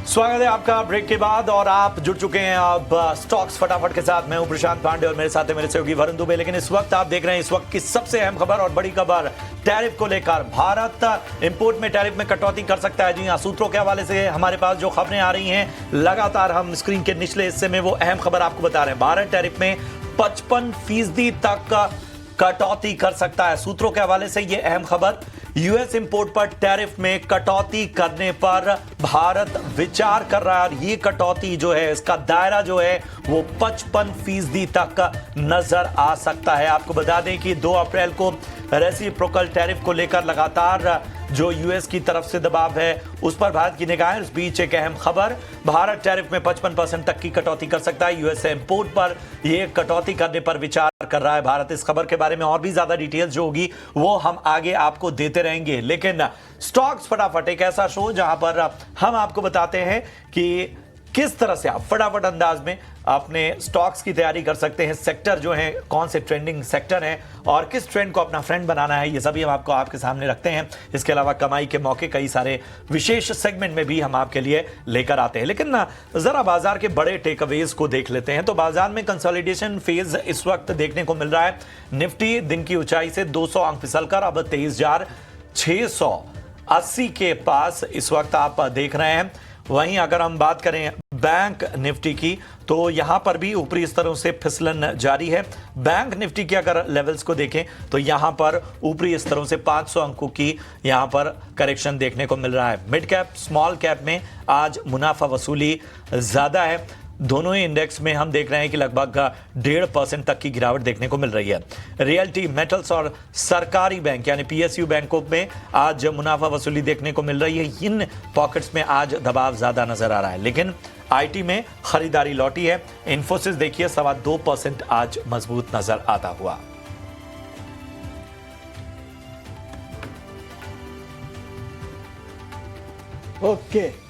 स्वागत है आपका ब्रेक के बाद और आप जुड़ चुके हैं अब स्टॉक्स फटाफट के साथ। मैं हूं प्रशांत पांडे और मेरे साथ है मेरे सहयोगी वरुण दुबे। लेकिन इस वक्त आप देख रहे हैं इस वक्त की सबसे अहम खबर और बड़ी खबर टैरिफ को लेकर। भारत इंपोर्ट में टैरिफ में कटौती कर सकता है। जी हां, सूत्रों के हवाले से हमारे पास जो खबरें आ रही हैं लगातार हम स्क्रीन के निचले हिस्से में वो अहम खबर आपको बता रहे हैं। भारत टैरिफ में 55% तक कटौती कर सकता है। सूत्रों के हवाले से यह अहम खबर। यूएस इंपोर्ट पर टैरिफ में कटौती करने पर भारत विचार कर रहा है और ये कटौती जो है इसका दायरा जो है वो 55% तक नजर आ सकता है। आपको बता दें कि 2 अप्रैल को रेसिप्रोकल टैरिफ को लेकर लगातार जो यूएस की तरफ से दबाव है उस पर भारत की निगाहें। इस बीच एक अहम खबर, भारत टैरिफ में 55% तक की कटौती कर सकता है। यूएस इंपोर्ट पर यह कटौती करने पर विचार कर रहा है भारत। इस खबर के बारे में और भी ज्यादा डिटेल्स जो होगी वो हम आगे आपको देते रहेंगे। लेकिन स्टॉक्स फटाफट एक ऐसा शो जहां पर हम आपको बताते हैं कि किस तरह से आप फटाफट अंदाज में अपने स्टॉक्स की तैयारी कर सकते हैं। सेक्टर जो हैं, कौन से ट्रेंडिंग सेक्टर हैं और किस ट्रेंड को अपना फ्रेंड बनाना है, ये सभी हम आपको आपके सामने रखते हैं। इसके अलावा कमाई के मौके कई सारे विशेष सेगमेंट में भी हम आपके लिए लेकर आते हैं। लेकिन जरा बाजार के बड़े टेकअवेज को देख लेते हैं। तो बाजार में कंसोलिडेशन फेज इस वक्त देखने को मिल रहा है। निफ्टी दिन की ऊंचाई से 200 अंक फिसलकर अब 23,680 के पास इस वक्त आप देख रहे हैं। वहीं अगर हम बात करें बैंक निफ्टी की तो यहां पर भी ऊपरी स्तरों से फिसलन जारी है। बैंक निफ्टी के अगर लेवल्स को देखें तो यहां पर ऊपरी स्तरों से 500 अंकों की यहां पर करेक्शन देखने को मिल रहा है। मिड कैप स्मॉल कैप में आज मुनाफा वसूली ज्यादा है। दोनों ही इंडेक्स में हम देख रहे हैं कि लगभग 1.5% तक की गिरावट देखने को मिल रही है। रियल्टी, मेटल्स और सरकारी बैंक यानी पीएसयू बैंकों में आज मुनाफा वसूली देखने को मिल रही है। इन पॉकेट्स में आज दबाव ज्यादा नजर आ रहा है। लेकिन आईटी में खरीदारी लौटी है। इन्फोसिस देखिए 2.25% आज मजबूत नजर आता हुआ। ओके,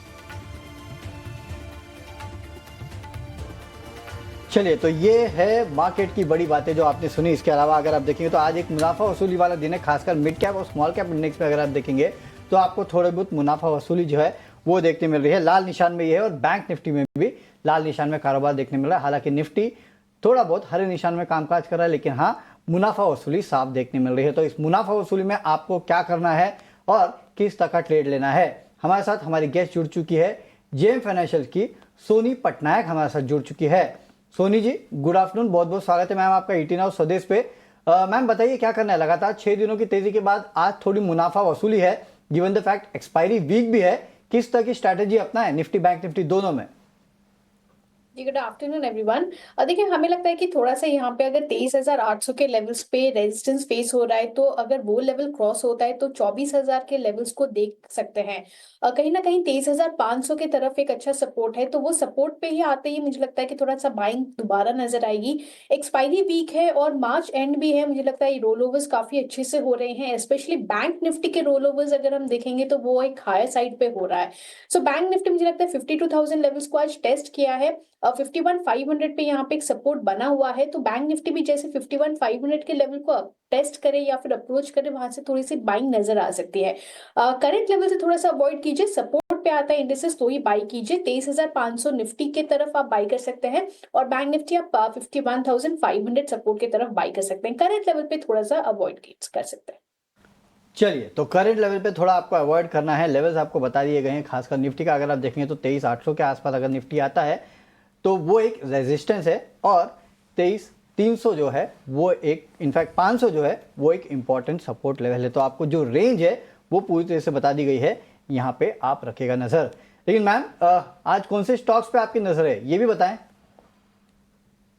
चलिए, तो ये है मार्केट की बड़ी बातें जो आपने सुनी। इसके अलावा अगर आप देखेंगे तो आज एक मुनाफा वसूली वाला दिन है। खासकर मिड कैप और स्मॉल कैप इंडेक्स में अगर आप देखेंगे तो आपको थोड़े बहुत मुनाफा वसूली जो है वो देखने मिल रही है। लाल निशान में ये है और बैंक निफ्टी में भी लाल निशान में कारोबार देखने मिल रहा है। हालांकि निफ्टी थोड़ा बहुत हरे निशान में कामकाज कर रहा है, लेकिन हाँ, मुनाफा वसूली साफ देखने मिल रही है। तो इस मुनाफा वसूली में आपको क्या करना है और किस तरह का ट्रेड लेना है, हमारे साथ हमारी गेस्ट जुड़ चुकी है। जेएम फाइनेंशियल की सोनी पटनायक हमारे साथ जुड़ चुकी है। सोनी जी, गुड आफ्टरनून, बहुत बहुत स्वागत है मैम आपका 18 हाउस स्वदेश पे। मैम बताइए क्या करना है। लगातार 6 दिनों की तेजी के बाद आज थोड़ी मुनाफा वसूली है, given the fact expiry week भी है। किस तरह की स्ट्रैटेजी अपना है निफ्टी बैंक निफ्टी दोनों में? जी, गुड आफ्टरनून एवरीवन। देखिए, हमें लगता है कि थोड़ा सा यहाँ पे अगर 23,800 के लेवल्स पे रेजिस्टेंस फेस हो रहा है तो अगर वो लेवल क्रॉस होता है तो 24,000 के लेवल्स को देख सकते हैं। कहीं ना कहीं 23,500 के तरफ एक अच्छा सपोर्ट है, तो वो सपोर्ट पे ही आते ही मुझे लगता है कि थोड़ा सा बाइंग दोबारा नजर आएगी। एक्सपायरी वीक है और मार्च एंड भी है। मुझे लगता है रोल ओवर्स काफी अच्छे से हो रहे हैं। स्पेशली बैंक निफ्टी के रोल ओवर्स अगर हम देखेंगे तो वो एक हायर साइड पे हो रहा है। सो बैंक निफ्टी मुझे लगता है 52,000 लेवल्स को आज टेस्ट किया है। 51,500 पे यहाँ पे एक सपोर्ट बना हुआ है, तो बैंक निफ्टी भी जैसे 51,500 के लेवल को टेस्ट करे या फिर अप्रोच करे, वहां से थोड़ी सी बाइंग नजर आ सकती है। करंट लेवल से थोड़ा सा अवॉइड कीजिए। सपोर्ट पे आता है इंडिसेस तो ही बाई कीजिए। 23,500 निफ्टी के तरफ आप बाई कर सकते हैं और बैंक निफ्टी आप 51,500 सपोर्ट की तरफ बाई कर सकते हैं। करंट लेवल पे थोड़ा सा अवॉइड कर सकते हैं। चलिए, तो करंट लेवल पे थोड़ा आपको अवॉइड करना है। लेवल्स आपको बता दिए गए हैं। खासकर निफ्टी का अगर आप देखेंगे तो 23,800 के आसपास अगर निफ्टी आता है तो वो एक रेजिस्टेंस है और 23,300 जो है वो एक, इनफैक्ट 500 जो है वो एक इंपॉर्टेंट सपोर्ट लेवल है। तो आपको जो रेंज है वो पूरी तरह से बता दी गई है, यहाँ पे आप रखेगा नजर। लेकिन मैम, आज कौन से स्टॉक्स पे आपकी नजर है ये भी बताएं।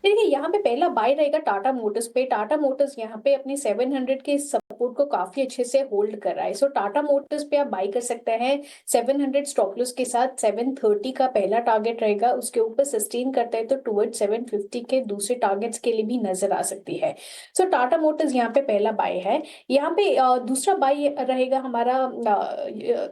देखिए, यहाँ पे पहला बाय रहेगा टाटा मोटर्स पे। टाटा मोटर्स यहाँ पे अपने 700 के सपोर्ट को काफी अच्छे से होल्ड कर रहा है। सो टाटा मोटर्स पे आप बाय कर सकते हैं 700 स्टॉप लॉस के साथ। 730 का पहला टारगेट रहेगा, उसके ऊपर सस्टेन करता है तो टुवर्ड 750 के दूसरे टारगेट्स के लिए भी नजर आ सकती है। सो टाटा मोटर्स यहाँ पे पहला बाय है। यहाँ पे दूसरा बाय रहेगा हमारा,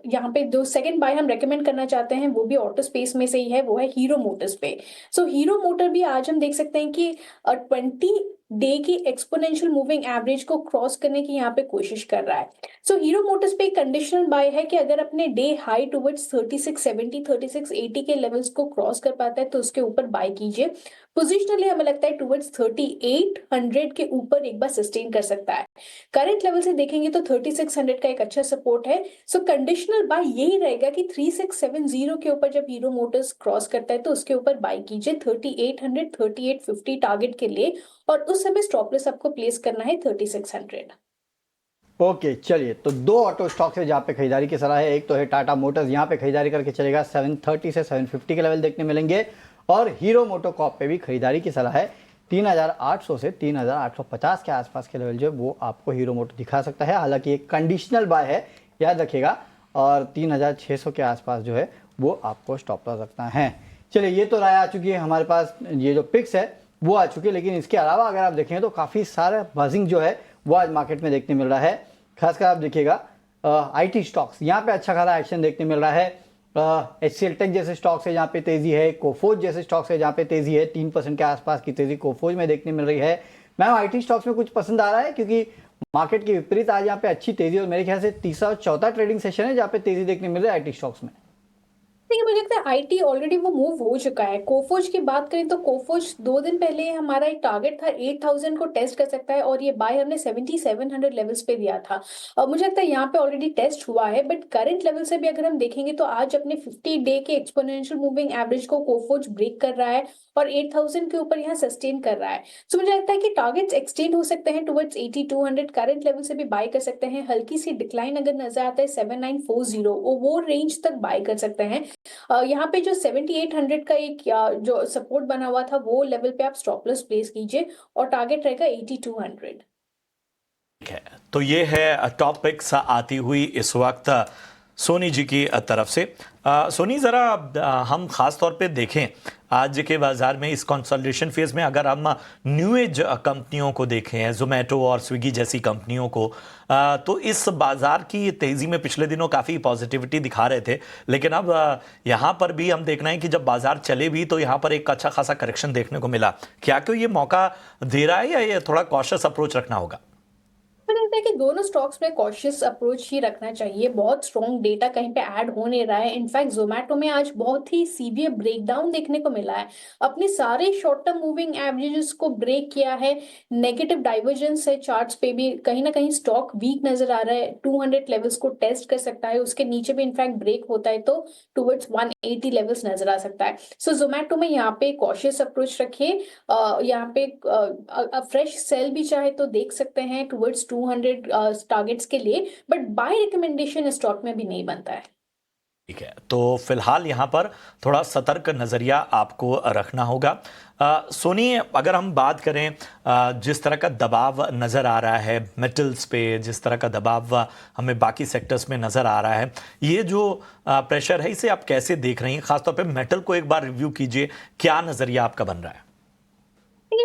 यहाँ पे जो सेकंड बाय हम रेकमेंड करना चाहते हैं वो भी ऑटो स्पेस में से ही है, वो है हीरो मोटर्स पे। सो हीरो मोटर भी आज हम देख सकते हैं कि 20 डे की एक्सपोनेंशियल मूविंग एवरेज को क्रॉस करने की यहाँ पे कोशिश कर रहा है। सो हीरो मोटर्स पे कंडीशनल बाय है कि अगर अपने डे हाई टुवर्ड्स 3670 3680 के लेवल्स को क्रॉस कर पाता है तो उसके ऊपर बाय कीजिए। पोजिशनली हमें लगता है टुवर्ड्स 3800 के ऊपर एक बार सस्टेन कर सकता है। करंट लेवल से देखेंगे तो 3600 का एक अच्छा सपोर्ट है। सो कंडीशनल बाय यही रहेगा कि 3670 के ऊपर जब हीरो मोटर्स क्रॉस करता है तो उसके ऊपर बाय कीजिए 3800 3850 टारगेट के लिए, और उस समय स्टॉप लॉस आपको प्लेस करना है 3600। ओके चलिए, तो दो ऑटो स्टॉक्स है जहाँ पे खरीदारी की सलाह है। एक तो है टाटा मोटर्स, यहाँ पे खरीदारी करके चलेगा 730 से 750 के लेवल देखने मिलेंगे, और हीरो मोटोकॉर्प पे भी खरीदारी की सलाह है 3800 से 3850 के आसपास के लेवल जो है वो आपको हीरो मोटो दिखा सकता है। हालांकि एक कंडीशनल बाय है, याद रखिएगा, और 3600 के आसपास जो है वो आपको स्टॉप लॉस रखना है। चलिए, ये तो राय आ चुकी है हमारे पास, ये जो पिक्स है वो आ चुकी है, लेकिन इसके अलावा अगर आप देखें तो काफ़ी सारा बजिंग जो है वो आज मार्केट में देखने मिल रहा है। खासकर आप देखिएगा आईटी स्टॉक्स, यहाँ पे अच्छा खासा एक्शन देखने मिल रहा है। HCL टेक जैसे स्टॉक्स है जहाँ पे तेजी है, कोफोज जैसे स्टॉक्स है जहाँ पे तेजी है, 3% के आसपास की तेजी कोफोज में देखने मिल रही है। मैम, आईटी स्टॉक्स में कुछ पसंद आ रहा है, क्योंकि मार्केट के विपरीत आज यहाँ पे अच्छी तेजी, और मेरे ख्याल से तीसरा और चौथा ट्रेडिंग सेशन है जहाँ पे तेजी देखने मिल रही है आईटी स्टॉक्स में। देखिए, मुझे लगता है आईटी ऑलरेडी वो मूव हो चुका है। कोफोज की बात करें तो कोफोज 2 दिन पहले हमारा एक टारगेट था 8000 को टेस्ट कर सकता है, और ये बाय हमने 7700 लेवल्स पे दिया था। और मुझे लगता है यहाँ पे ऑलरेडी टेस्ट हुआ है, बट करंट लेवल से भी अगर हम देखेंगे तो आज अपने 50 डे के एक्सपोनेंशियल मूविंग एवरेज को कोफोज ब्रेक कर रहा है और 8000 के ऊपर यहाँ सस्टेन कर रहा है। सो मुझे लगता है कि टारगेट्स एक्सटेंड हो सकते हैं टुवर्ड्स 8200, करंट लेवल से भी बाय कर सकते हैं। हल्की सी डिक्लाइन अगर नजर आता है 7940, वो रेंज तक बाय कर सकते हैं। यहाँ पे जो 7800 का एक जो सपोर्ट बना हुआ था वो लेवल पे आप स्टॉप लॉस प्लेस कीजिए, और टारगेट रहेगा 8200। ठीक है, तो ये है टॉप पिक्स आती हुई इस वक्त सोनी जी की तरफ से। सोनी, ज़रा हम ख़ास तौर पे देखें आज के बाज़ार में इस कंसोलिडेशन फेज़ में, अगर हम न्यू एज कंपनियों को देखें, जोमेटो और स्विगी जैसी कंपनियों को, तो इस बाज़ार की तेज़ी में पिछले दिनों काफ़ी पॉजिटिविटी दिखा रहे थे, लेकिन अब यहाँ पर भी हम देखना है कि जब बाज़ार चले भी तो यहाँ पर एक अच्छा खासा करेक्शन देखने को मिला। क्या क्यों ये मौका दे रहा है, या ये थोड़ा कॉशियस अप्रोच रखना होगा? मुझे लगता है कि दोनों स्टॉक्स में कॉशियस अप्रोच ही रखना चाहिए। बहुत स्ट्रॉन्ग डेटा कहीं पे ऐड हो नहीं रहा है। इनफैक्ट जोमेटो में आज बहुत ही सीवियर ब्रेकडाउन देखने को मिला है। अपने सारे शॉर्ट टर्म मूविंग एवरेजेस को ब्रेक किया है। नेगेटिव डाइवर्जेंस है चार्ट्स पे भी, कहीं ना कहीं स्टॉक वीक नजर आ रहा है। 200 लेवल्स को टेस्ट कर सकता है, उसके नीचे भी इनफैक्ट ब्रेक होता है तो टुवर्ड्स 180 लेवल्स नजर आ सकता है। सो जोमेटो में यहाँ पे कॉशियस अप्रोच रखिए। यहाँ पे फ्रेश सेल भी चाहे तो देख सकते हैं टुवर्ड्स 200 टारगेट्स के लिए, बट बाय रिकमेंडेशन स्टॉक में भी नहीं बनता है। ठीक है, तो फिलहाल यहाँ पर थोड़ा सतर्क नज़रिया आपको रखना होगा। सोनी, अगर हम बात करें जिस तरह का दबाव नज़र आ रहा है मेटल्स पे, जिस तरह का दबाव हमें बाकी सेक्टर्स में नज़र आ रहा है, ये जो प्रेशर है इसे आप कैसे देख रही हैं? खासतौर पे मेटल को एक बार रिव्यू कीजिए, क्या नज़रिया आपका बन रहा है?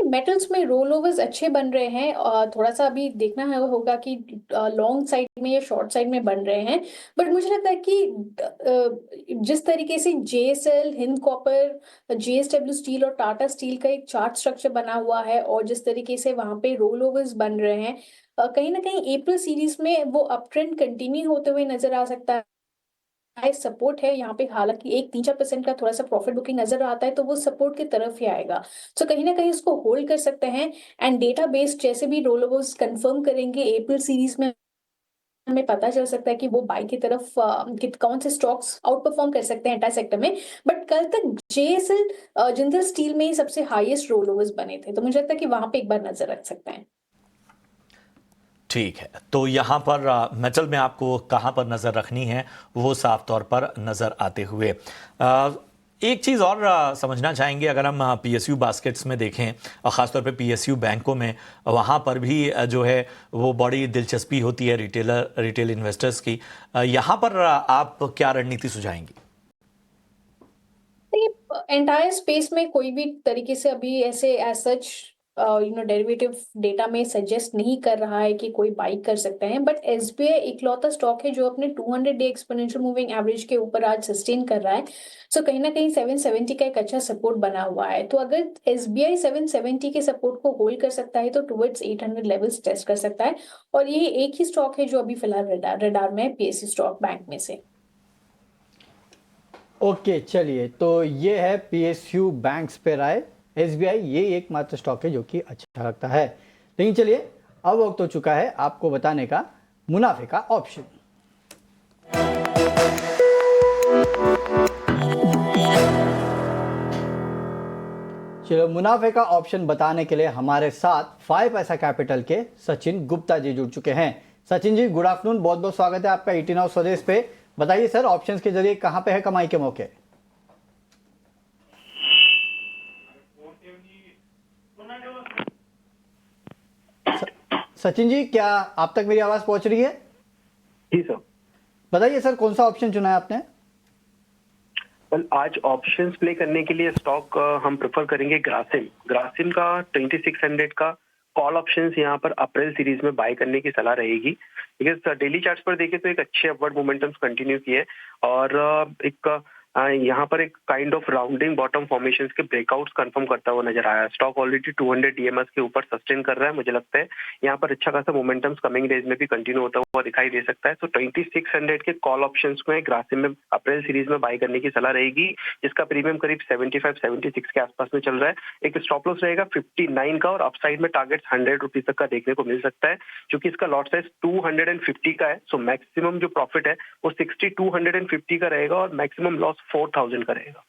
मेटल्स में रोल ओवर्स अच्छे बन रहे हैं, थोड़ा सा अभी देखना होगा कि लॉन्ग साइड में या शॉर्ट साइड में बन रहे हैं। बट मुझे लगता है कि जिस तरीके से JSL, Hind copper, JSW steel और टाटा स्टील का एक चार्ट स्ट्रक्चर बना हुआ है, और जिस तरीके से वहां पे रोल ओवर्स बन रहे हैं, कहीं ना कहीं अप्रैल सीरीज में वो अप ट्रेंड कंटिन्यू होते हुए नजर आ सकता है। सपोर्ट है यहाँ पे, हालांकि एक 3-4% का थोड़ा सा प्रॉफिट बुकिंग नजर आता है तो वो सपोर्ट की तरफ ही आएगा। सो कहीं ना कहीं उसको होल्ड कर सकते हैं। एंड डेटा बेस जैसे भी रोल ओवर्स कंफर्म करेंगे अप्रैल सीरीज में, हमें पता चल सकता है कि वो बाई की तरफ कौन से स्टॉक्स आउट परफॉर्म कर सकते हैं एंटायर सेक्टर में। बट कल तक JSL जिंदल स्टील में ही सबसे हाईएस्ट रोल ओवर्स बने थे, तो मुझे लगता है कि वहां पे एक बार नजर रख सकते हैं। ठीक है, तो यहाँ पर मेटल में आपको कहाँ पर नज़र रखनी है वो साफ तौर पर नज़र आते हुए एक चीज़ और समझना चाहेंगे। अगर हम PSU बास्केट्स में देखें, और ख़ासतौर पे PSU बैंकों में, वहाँ पर भी जो है वो बड़ी दिलचस्पी होती है रिटेल इन्वेस्टर्स की। यहाँ पर आप क्या रणनीति सुझाएंगी? एंटायर स्पेस में कोई भी तरीके से अभी ऐसे एज सच डेरिवेटिव डेटा में सजेस्ट नहीं कर रहा है कि कोई बाई कर सकते हैं, बट एसबीआई इकलौता स्टॉक है जो अपने 200 डे एक्सपोनेंशियल मूविंग एवरेज के ऊपर आज सस्टेन कर रहा है। सो कहीं ना कहीं 770 का एक अच्छा सपोर्ट बना हुआ है। तो अगर एसबीआई 770 के सपोर्ट को होल्ड कर सकता है तो टुवर्ड्स 800 लेवल्स टेस्ट कर सकता है। और ये एक ही स्टॉक है जो अभी फिलहाल रडार में है पीएसयू स्टॉक बैंक में से। ओके चलिए, तो ये है पीएसयू बैंक्स पे राय। एसबीआई ये एकमात्र स्टॉक है जो कि अच्छा लगता है। लेकिन चलिए, अब वक्त हो चुका है आपको बताने का मुनाफे का ऑप्शन। चलो, मुनाफे का ऑप्शन बताने के लिए हमारे साथ 5 पैसा कैपिटल के सचिन गुप्ता जी जुड़ चुके हैं। सचिन जी, गुड आफ्टरनून, बहुत बहुत स्वागत है आपका 18 हाउस स्वदेश पे। बताइए सर, ऑप्शंस के जरिए कहां पे है कमाई के मौके? सचिन जी, क्या आप तक मेरी आवाज पहुंच रही है? जी सर। बताइए सर, कौन सा ऑप्शन चुना है आपने? आज ऑप्शंस प्ले करने के लिए स्टॉक हम प्रेफर करेंगे ग्रासिम। ग्रासिम का 2600 का कॉल ऑप्शंस यहाँ पर अप्रैल सीरीज में बाय करने की सलाह रहेगी। बिकॉज डेली चार्ट्स पर देखें तो एक अच्छे अपवर्ड मोमेंटम्स कंटिन्यू किए और एक यहाँ पर एक kind of rounding bottom formations के ब्रेकआउट्स कंफर्म करता हुआ नजर आया। स्टॉक ऑलरेडी 200 डीएमएस के ऊपर सस्टेन कर रहा है। मुझे लगता है यहाँ पर अच्छा खासा मोमेंटम्स कमिंग डेज में भी कंटिन्यू होता हुआ दिखाई दे सकता है। तो 2600 के कॉल ऑप्शंस में ग्रासिम में अप्रैल सीरीज में बाय करने की सलाह रहेगी, जिसका प्रीमियम करीब 75-76 के आसपास में चल रहा है। एक स्टॉप लॉस रहेगा 59 का और अपसाइड में टारगेट 100 रुपीज तक का देखने को मिल सकता है, क्योंकि इसका लॉट साइज 250 का है। सो मैक्सिमम जो प्रॉफिट है वो 6250 का रहेगा और मैक्सिमम लॉस 4000 का रहेगा।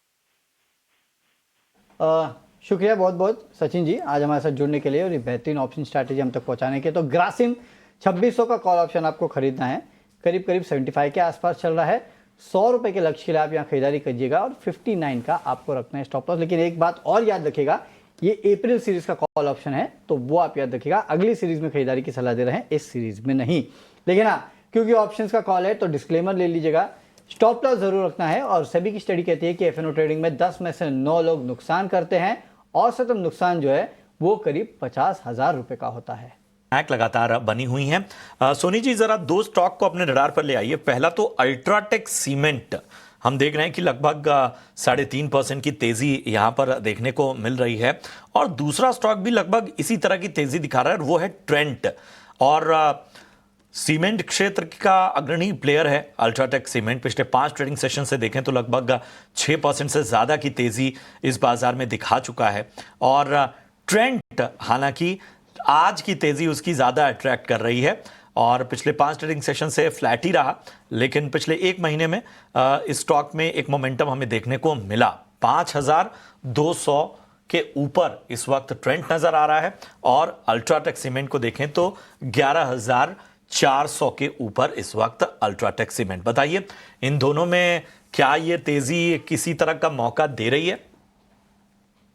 शुक्रिया बहुत बहुत सचिन जी, आज हमारे साथ जुड़ने के लिए और ये बेहतरीन ऑप्शन स्ट्रैटेजी हम तक पहुंचाने के। तो ग्रासिम 2600 का कॉल ऑप्शन आपको खरीदना है, करीब करीब 75 के आसपास चल रहा है। 100 रुपए के लक्ष्य के लिए आप यहाँ खरीदारी कीजिएगा और 59 का आपको रखना है स्टॉप लॉस। लेकिन एक बात और याद रखिएगा, ये अप्रैल सीरीज का कॉल ऑप्शन है, तो वो आप याद रखिएगा। अगली सीरीज में खरीदारी की सलाह दे रहे हैं, इस सीरीज में नहीं। लेकिन हाँ, क्योंकि ऑप्शंस का कॉल है तो डिस्क्लेमर ले लीजिएगा, स्टॉप लॉस जरूर रखना है। और सभी की स्टडी कहती है कि एफएनओ ट्रेडिंग में 10 में से 9 लोग नुकसान करते हैं। औसतन नुकसान जो है वो करीब 50,000 रुपए का होता है। बैंक लगातार बनी हुई हैं। सोनी जी, जरा दो स्टॉक को अपने रडार पर ले आइए। पहला तो अल्ट्राटेक सीमेंट, हम देख रहे हैं कि लगभग 3.5% की तेजी यहां पर देखने को मिल रही है। और दूसरा स्टॉक भी लगभग इसी तरह की तेजी दिखा रहा है, वो है ट्रेंट। और सीमेंट क्षेत्र का अग्रणी प्लेयर है अल्ट्राटेक सीमेंट। पिछले 5 ट्रेडिंग सेशन से देखें तो लगभग 6% से ज्यादा की तेजी इस बाजार में दिखा चुका है। और ट्रेंट हालांकि आज की तेजी उसकी ज्यादा अट्रैक्ट कर रही है और पिछले 5 ट्रेडिंग सेशन से फ्लैट ही रहा, लेकिन पिछले 1 महीने में इस स्टॉक में एक मोमेंटम हमें देखने को मिला। 5200 के ऊपर इस वक्त ट्रेंट नजर आ रहा है और अल्ट्राटेक सीमेंट को देखें तो 11,400 के ऊपर इस वक्त अल्ट्राटेक सीमेंट। बताइए, इन दोनों में क्या ये तेजी किसी तरह का मौका दे रही है?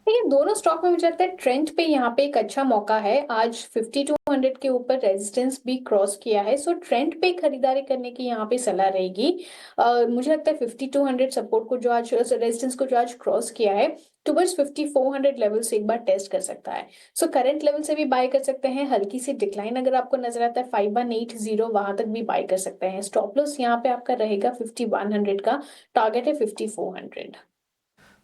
देखिए, दोनों स्टॉक में मुझे लगता है ट्रेंड पे यहाँ पे एक अच्छा मौका है। आज 5200 के ऊपर रेजिस्टेंस भी क्रॉस किया है, सो ट्रेंड पे खरीदारी करने की यहाँ पे सलाह रहेगी। मुझे लगता है 5200 सपोर्ट को जो आज रेजिस्टेंस को जो आज क्रॉस किया है टुवर्ड्स 5400 लेवल से एक बार टेस्ट कर सकता है। सो करंट लेवल से भी बाय कर सकते हैं। हल्की सी डिक्लाइन अगर आपको नजर आता है 5180, वहां तक भी बाय कर सकते हैं। स्टॉप लॉस यहाँ पे आपका रहेगा 5100 का, टारगेट है 5400।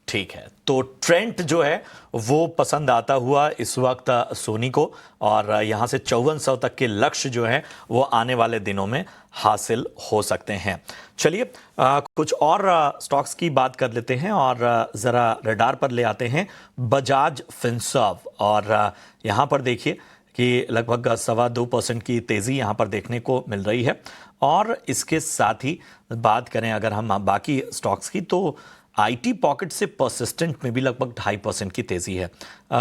ठीक है, तो ट्रेंट जो है वो पसंद आता हुआ इस वक्त सोनी को, और यहां से 5400 तक के लक्ष्य जो है वो आने वाले दिनों में हासिल हो सकते हैं। चलिए कुछ और स्टॉक्स की बात कर लेते हैं और ज़रा रडार पर ले आते हैं बजाज फिनसर्व। और यहां पर देखिए कि लगभग 2.25% की तेज़ी यहां पर देखने को मिल रही है। और इसके साथ ही बात करें अगर हम बाकी स्टॉक्स की, तो आईटी पॉकेट से परसिस्टेंट में भी लगभग 2.5% की तेजी है।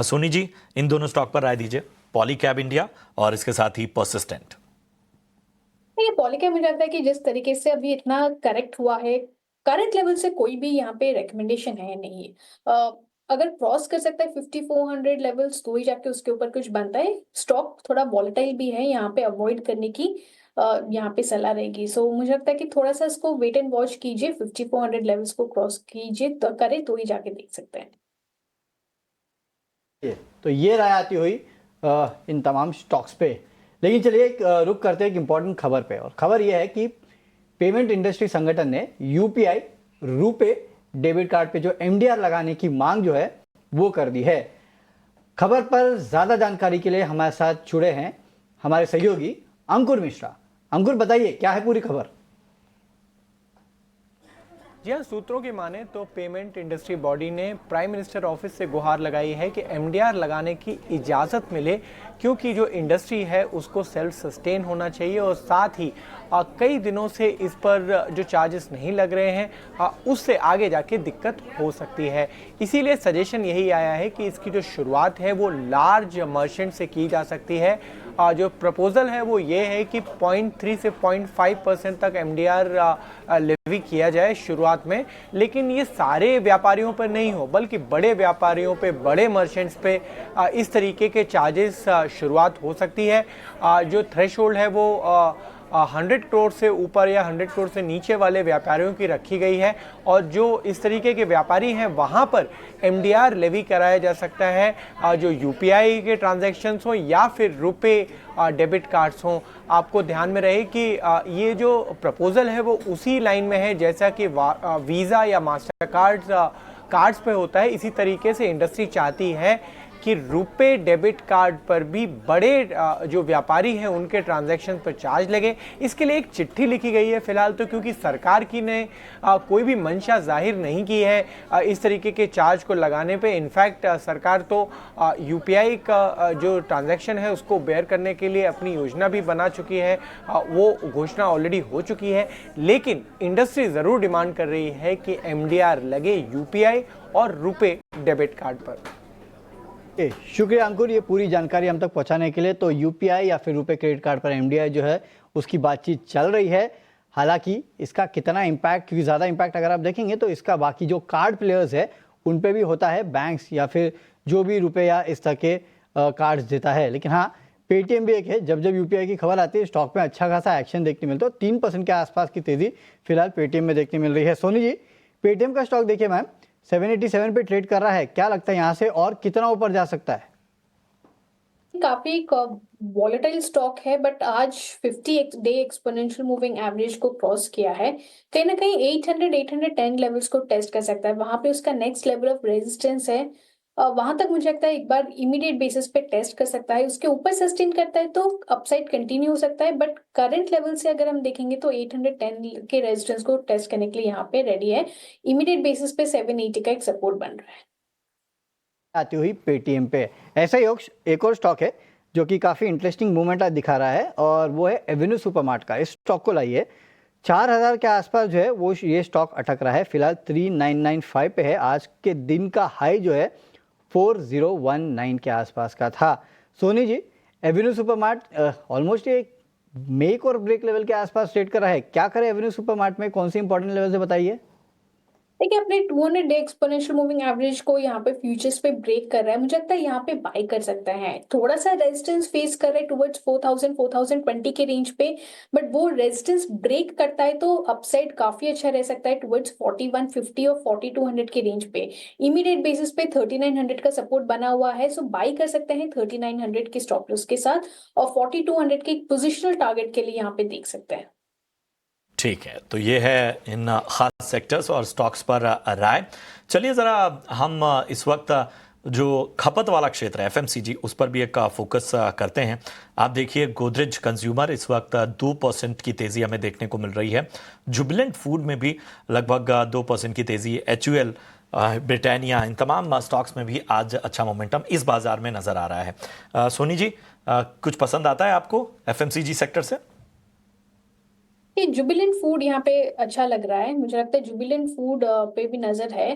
सोनी जी, इन दोनों स्टॉक पर राय दीजिए, पॉलीकैब इंडिया और इसके साथ ही परसिस्टेंट। ये पॉलीकैब मुझे लगता है कि जिस तरीके से अभी इतना करेक्ट हुआ है, करंट लेवल से कोई भी यहाँ पे रिकमेंडेशन है नहीं। अगर क्रॉस कर सकता है 5400 लेवल्स तो ही जाके उसके ऊपर कुछ बनता है। स्टॉक थोड़ा वॉलेटाइल भी है, यहाँ पे अवॉइड करने की यहाँ पे सलाह रहेगी। सो मुझे लगता है कि थोड़ा सा इसको वेट एंड वॉच कीजिए, 5400 लेवल्स को क्रॉस कीजिए तो करे तो ही जाके देख सकते हैं। तो ये राय आती हुई इन तमाम स्टॉक्स पे। लेकिन चलिए एक रुक करते हैं एक इंपॉर्टेंट खबर पे, और खबर ये है कि पेमेंट इंडस्ट्री संगठन ने यूपीआई रुपे डेबिट कार्ड पे जो एमडीआर लगाने की मांग जो है वो कर दी है। खबर पर ज्यादा जानकारी के लिए हमारे साथ जुड़े हैं हमारे सहयोगी अंकुर मिश्रा। अंकुर, बताइए क्या है पूरी खबर। जी हाँ, सूत्रों की माने तो पेमेंट इंडस्ट्री बॉडी ने प्राइम मिनिस्टर ऑफिस से गुहार लगाई है कि एमडीआर लगाने की इजाज़त मिले, क्योंकि जो इंडस्ट्री है उसको सेल्फ सस्टेन होना चाहिए और साथ ही कई दिनों से इस पर जो चार्जेस नहीं लग रहे हैं उससे आगे जाके दिक्कत हो सकती है। इसीलिए सजेशन यही आया है कि इसकी जो शुरुआत है वो लार्ज मर्चेंट से की जा सकती है। जो प्रपोजल है वो ये है कि 0.3 से 0.5% तक एमडीआर लेवी किया जाए शुरुआत में, लेकिन ये सारे व्यापारियों पर नहीं हो बल्कि बड़े व्यापारियों पे, बड़े मर्चेंट्स पे इस तरीके के चार्जेस शुरुआत हो सकती है। जो थ्रेशोल्ड है वो 100 करोड़ से ऊपर या 100 करोड़ से नीचे वाले व्यापारियों की रखी गई है, और जो इस तरीके के व्यापारी हैं वहाँ पर एमडीआर लेवी कराया जा सकता है, जो यूपीआई के ट्रांजैक्शंस हो या फिर रुपे डेबिट कार्ड्स हों। आपको ध्यान में रहे कि ये जो प्रपोजल है वो उसी लाइन में है जैसा कि वीज़ा या मास्टर कार्ड्स पे होता है। इसी तरीके से इंडस्ट्री चाहती है कि रुपे डेबिट कार्ड पर भी बड़े जो व्यापारी हैं उनके ट्रांजैक्शन पर चार्ज लगे। इसके लिए एक चिट्ठी लिखी गई है फिलहाल तो, क्योंकि सरकार की ने कोई भी मंशा जाहिर नहीं की है इस तरीके के चार्ज को लगाने पे। इनफैक्ट सरकार तो यूपीआई का जो ट्रांजैक्शन है उसको बेयर करने के लिए अपनी योजना भी बना चुकी है, वो घोषणा ऑलरेडी हो चुकी है। लेकिन इंडस्ट्री ज़रूर डिमांड कर रही है कि एमडीआर लगे यूपीआई और रुपे डेबिट कार्ड पर। शुक्रिया अंकुर, ये पूरी जानकारी हम तक पहुंचाने के लिए। तो यूपीआई या फिर रुपे क्रेडिट कार्ड पर एमडीआई जो है उसकी बातचीत चल रही है। हालांकि इसका कितना इम्पैक्ट, क्योंकि ज़्यादा इम्पैक्ट अगर आप देखेंगे तो इसका बाकी जो कार्ड प्लेयर्स है उन पे भी होता है, बैंक्स या फिर जो भी रुपए या इस तरह के कार्ड्स देता है। लेकिन हाँ, पेटीएम भी एक है। जब जब यूपीआई की खबर आती है स्टॉक में अच्छा खासा एक्शन देखने मिलता है। 3% के आसपास की तेजी फिलहाल पेटीएम में देखने मिल रही है। सोनी जी, पेटीएम का स्टॉक देखिए मैम 787 पे ट्रेड कर रहा है, क्या लगता है यहाँ से और कितना ऊपर जा सकता है? काफी वॉलेटाइल स्टॉक है, बट आज 50 डे एक्सपोनेंशियल मूविंग एवरेज को क्रॉस किया है। कहीं ना कहीं 810 लेवल्स को टेस्ट कर सकता है, वहां पे उसका नेक्स्ट लेवल ऑफ रेजिस्टेंस है। वहां तक मुझे लगता है एक बार इमीडिएट बेसिस पे टेस्ट कर सकता है, उसके ऊपर सस्टेन करता है तो अपसाइड कंटिन्यू हो सकता है। बट करंट लेवल से अगर हम देखेंगे तो 810 के रेजिस्टेंस को टेस्ट करने के लिए यहाँ पे रेडी है। इमीडिएट बेसिस पे 780 का एक सपोर्ट बन रहा है। आती हुई पेटीएम पे ऐसा ही एक और स्टॉक है जो कि काफी इंटरेस्टिंग मूवमेंट आज दिखा रहा है, और वो है एवेन्यू सुपरमार्ट का। इस स्टॉक को लाइए 4000 के आसपास जो है वो ये स्टॉक अटक रहा है। फिलहाल 3995 पे है। आज के दिन का हाई जो है 4019 के आसपास का था। Soni ji, Avenue supermart almost एक मेक और ब्रेक लेवल के आसपास ट्रेड कर रहा है, क्या करे एवेन्यू सुपरमार्ट में, कौन सी इंपॉर्टेंट लेवल से बताइए। देखिए, अपने 200 डे एक्सपोनेंशियल मूविंग एवरेज को यहाँ पे फ्यूचर्स पे ब्रेक कर रहा है। मुझे लगता है यहाँ पे बाय कर सकता है। थोड़ा सा रेजिस्टेंस फेस कर रहा है टुवर्ड्स 4020 के रेंज पे, बट वो रेजिस्टेंस ब्रेक करता है तो अपसाइड काफी अच्छा रह सकता है टुवर्ड्स 4150 और 4200 के रेंज पे। इमीडिएट बेसिस पे 3900 का सपोर्ट बना हुआ है, सो बाय कर सकते हैं 3900 के स्टॉप लॉस के साथ, और 4200 के पोजिशनल टारगेट के लिए यहाँ पे देख सकते हैं। ठीक है, तो ये है इन खास सेक्टर्स और स्टॉक्स पर राय। चलिए ज़रा हम इस वक्त जो खपत वाला क्षेत्र है एफएमसीजी, उस पर भी एक फोकस करते हैं। आप देखिए गोदरेज कंज्यूमर इस वक्त 2% की तेज़ी हमें देखने को मिल रही है। जुबिलेंट फूड में भी लगभग 2% की तेज़ी, एचयूएल, ब्रिटानिया, इन तमाम स्टॉक्स में भी आज अच्छा मोमेंटम इस बाजार में नज़र आ रहा है। सोनी जी, कुछ पसंद आता है आपको एफएमसीजी सेक्टर से? ये जुबिलेंट फूड यहाँ पे अच्छा लग रहा है। मुझे लगता है जुबिलेंट फूड पे भी नजर है,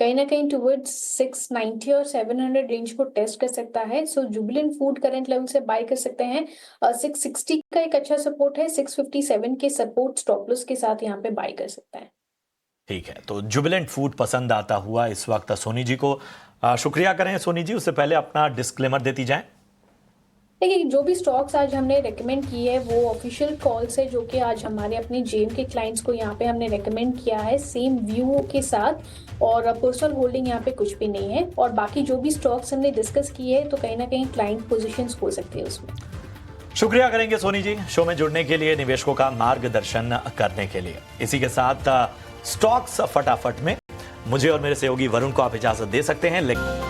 कहीं ना कहीं टुवर्ड्स 690 और 700 रेंज को टेस्ट कर सकता है। सो जुबिलेंट फूड करंट लेवल से बाय कर सकते हैं। 660 का एक अच्छा सपोर्ट है, 657 के सपोर्ट स्टॉप लॉस के साथ यहाँ पे बाय कर सकता है। ठीक है, तो जुबिलेंट फूड पसंद आता हुआ इस वक्त सोनी जी को। शुक्रिया करें सोनी जी, उससे पहले अपना डिस्क्लेमर देती जाएं। देखिए जो भी स्टॉक्स आज हमने रेकमेंड की है वो ऑफिशियल कॉल से, जो कि आज हमारे अपने जेम के क्लाइंट्स को यहाँ पे हमने रेकमेंड किया है सेम व्यू के साथ, और पर्सनल होल्डिंग यहाँ पे कुछ भी नहीं है। और बाकी जो भी स्टॉक्स हमने डिस्कस किए हैं तो कहीं ना कहीं क्लाइंट पोजीशंस हो सकते हैं उसमें। शुक्रिया करेंगे सोनी जी शो में जुड़ने के लिए, निवेशकों का मार्गदर्शन करने के लिए। इसी के साथ स्टॉक्स फटाफट में मुझे और मेरे सहयोगी वरुण को आप इजाजत दे सकते हैं, लेकिन